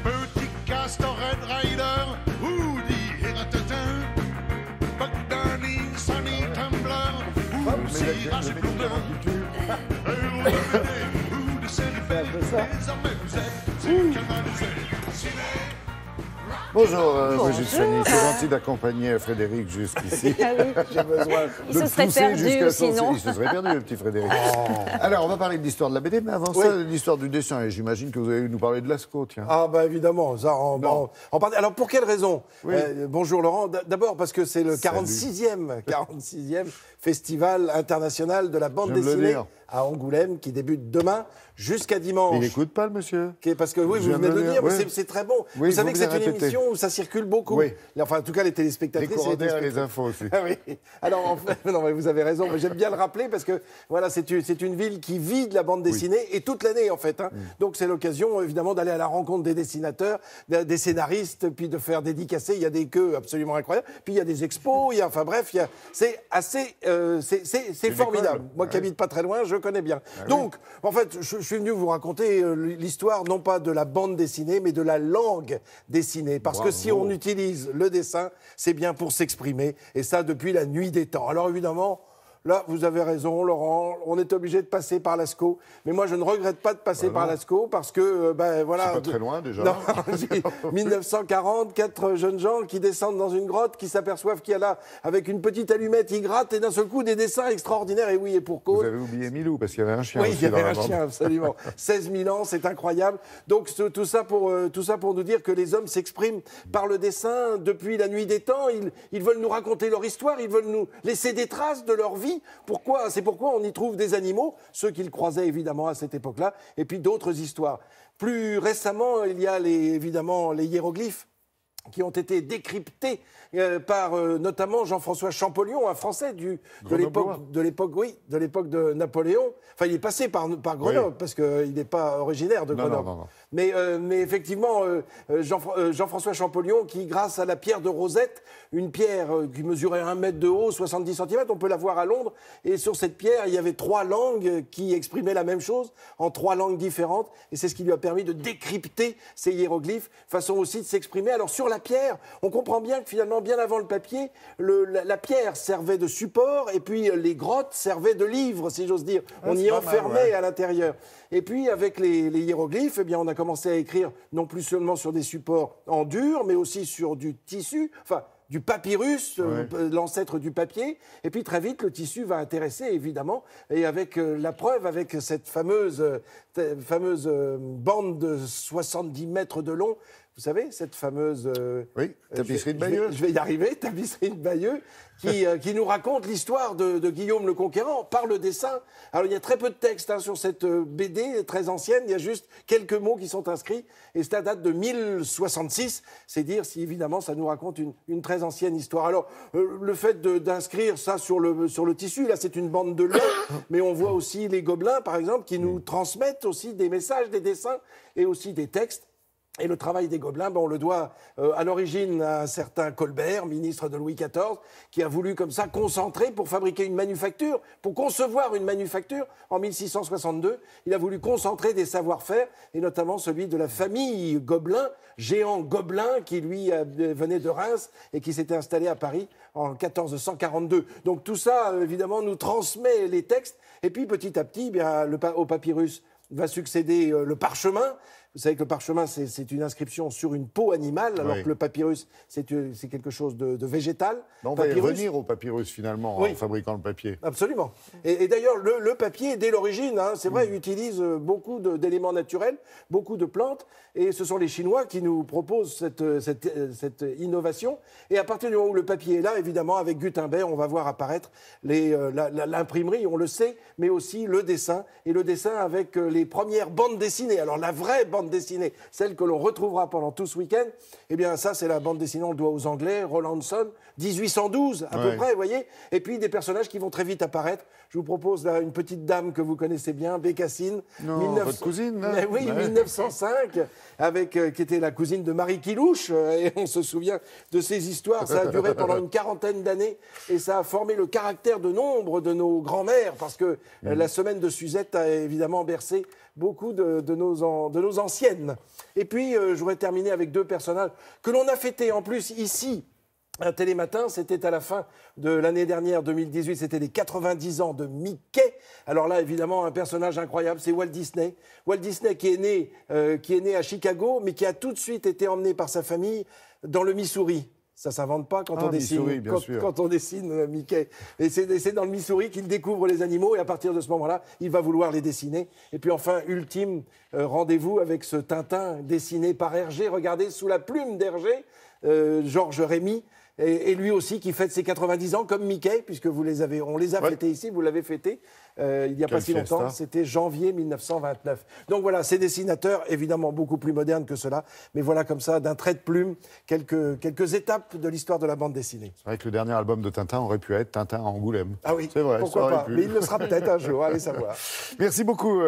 Petit Castor Red Rider, Woody et Ratatin, Buck Danny, Sonny Tumbler, ou Cirage et Blondin. Ou de Célibet, désormais vous êtes sur le canal des ciné. Bonjour, Brigitte Fanny. C'est gentil d'accompagner Frédéric jusqu'ici. Ah oui. J'ai besoin Il de se serait pousser perdu, jusqu'à son... sinon. Il se serait perdu, le petit Frédéric. Alors, on va parler de l'histoire de la BD, mais avant ça, l'histoire du dessin. Et j'imagine que vous allez nous parler de Lascaux, tiens. Ah, bah évidemment. Ça, on parle... Alors, pour quelle raison bonjour Laurent. D'abord parce que c'est le 46e Festival international de la bande dessinée à Angoulême qui débute demain jusqu'à dimanche. Il n'écoute pas, le monsieur. Parce que oui, vous venez de le dire, mais c'est très bon. Oui, vous savez que c'est une émission où ça circule beaucoup. Oui. Enfin, en tout cas, les téléspectatrices. Les commentaires et les infos aussi. Ah oui. Alors, en fait, non, mais vous avez raison. Mais j'aime bien le rappeler parce que voilà, c'est une ville qui vit de la bande dessinée et toute l'année, en fait. Hein. Donc, c'est l'occasion, évidemment, d'aller à la rencontre des dessinateurs, des scénaristes, puis de faire dédicacer. Il y a des queues absolument incroyables. Puis, il y a des expos. Enfin, bref, c'est assez. C'est formidable. Moi qui habite pas très loin, je connais bien. Donc, en fait, je suis venu vous raconter l'histoire, non pas de la bande dessinée, mais de la langue dessinée. Parce que si on utilise le dessin, c'est bien pour s'exprimer. Et ça, depuis la nuit des temps. Alors, évidemment... Là, vous avez raison, Laurent, on est obligé de passer par Lascaux. Mais moi, je ne regrette pas de passer par Lascaux parce que, voilà... C'est pas très loin, déjà. Non, 1940, 4 jeunes gens qui descendent dans une grotte, qui s'aperçoivent qu'il y a là, avec une petite allumette, ils grattent, et d'un seul coup, des dessins extraordinaires. Et oui, et pour cause... Vous avez oublié Milou, parce qu'il y avait un chien oui, aussi il y avait dans la un bande. chien, absolument. 16 000 ans, c'est incroyable. Donc, tout ça pour nous dire que les hommes s'expriment par le dessin depuis la nuit des temps. Ils veulent nous raconter leur histoire, ils veulent nous laisser des traces de leur vie. C'est pourquoi on y trouve des animaux, ceux qu'ils croisaient évidemment à cette époque-là, et puis d'autres histoires. Plus récemment, il y a évidemment les hiéroglyphes qui ont été décryptés par notamment Jean-François Champollion, un Français de l'époque de Napoléon. Enfin, il est passé par Grenoble, parce qu'il n'est pas originaire de Grenoble. Non. Mais effectivement, Jean-François Champollion, qui, grâce à la pierre de Rosette, une pierre qui mesurait 1 mètre de haut, 70 cm, on peut la voir à Londres, et sur cette pierre, il y avait 3 langues qui exprimaient la même chose, en 3 langues différentes, et c'est ce qui lui a permis de décrypter ces hiéroglyphes, façon aussi de s'exprimer. Alors, sur la pierre, on comprend bien que finalement, bien avant le papier, la pierre servait de support, et puis les grottes servaient de livres, si j'ose dire. On y enfermait à l'intérieur. Et puis, avec les hiéroglyphes, eh bien, on a commencé à écrire non plus seulement sur des supports en dur, mais aussi sur du tissu, enfin, du papyrus, l'ancêtre du papier. Et puis, très vite, le tissu va intéresser, évidemment. Et avec la preuve, avec cette fameuse bande de 70 mètres de long, vous savez, cette fameuse... tapisserie de Bayeux. Je vais y arriver, tapisserie de Bayeux, qui nous raconte l'histoire de Guillaume le Conquérant par le dessin. Alors, il y a très peu de texte sur cette BD très ancienne, il y a juste quelques mots qui sont inscrits, et ça date de 1066, c'est dire si, évidemment, ça nous raconte une très ancienne histoire. Alors, le fait d'inscrire ça sur le tissu, là, c'est une bande de lait, mais on voit aussi les gobelins, par exemple, qui nous transmettent aussi des messages, des dessins, et aussi des textes. Et le travail des Gobelins, on le doit à l'origine à un certain Colbert, ministre de Louis XIV, qui a voulu comme ça concentrer pour fabriquer une manufacture, pour concevoir une manufacture en 1662. Il a voulu concentrer des savoir-faire, et notamment celui de la famille Gobelin, géant Gobelin, qui lui venait de Reims et qui s'était installé à Paris en 1442. Donc tout ça, évidemment, nous transmet les textes. Et puis petit à petit, au papyrus va succéder le parchemin. Vous savez que le parchemin, c'est une inscription sur une peau animale, alors que le papyrus, c'est quelque chose de végétal. On va y revenir au papyrus, finalement, en fabriquant le papier. Absolument. Et d'ailleurs, le papier, dès l'origine, c'est vrai, utilise beaucoup d'éléments naturels, beaucoup de plantes, et ce sont les Chinois qui nous proposent cette innovation. Et à partir du moment où le papier est là, évidemment, avec Gutenberg, on va voir apparaître l'imprimerie, on le sait, mais aussi le dessin, et le dessin avec les premières bandes dessinées. Alors, la vraie bande dessinée, celle que l'on retrouvera pendant tout ce week-end, eh bien ça c'est la bande dessinée, on le doit aux Anglais, Rowlandson, 1812 à peu près, vous voyez, et puis des personnages qui vont très vite apparaître. Je vous propose là une petite dame que vous connaissez bien, Bécassine. Votre cousine, là. Oui, 1905, qui était la cousine de Marie Quilouche, et on se souvient de ces histoires. Ça a duré pendant une 40aine d'années, et ça a formé le caractère de nombre de nos grands-mères, parce que la semaine de Suzette a évidemment bercé beaucoup de nos anciennes. Et puis, je voudrais terminer avec 2 personnages que l'on a fêtés en plus ici. Un Télématin, c'était à la fin de l'année dernière, 2018, c'était les 90 ans de Mickey. Alors là, évidemment, un personnage incroyable, c'est Walt Disney. Walt Disney qui est né à Chicago, mais qui a tout de suite été emmené par sa famille dans le Missouri. Ça ne s'invente pas quand on dessine, Missouri, quand on dessine Mickey. Et c'est dans le Missouri qu'il découvre les animaux, et à partir de ce moment-là, il va vouloir les dessiner. Et puis enfin, ultime rendez-vous avec ce Tintin dessiné par Hergé. Regardez, sous la plume d'Hergé, Georges Rémy, et lui aussi qui fête ses 90 ans comme Mickey, puisque on les a fêtés ici, vous l'avez fêté il n'y a pas si longtemps, c'était janvier 1929. Donc voilà, ces dessinateurs, évidemment beaucoup plus modernes que cela, mais voilà comme ça, d'un trait de plume, quelques étapes de l'histoire de la bande dessinée. C'est vrai que le dernier album de Tintin aurait pu être Tintin à Angoulême. Ah oui, c'est vrai, pourquoi pas, mais il le sera peut-être un jour, allez savoir. Merci beaucoup.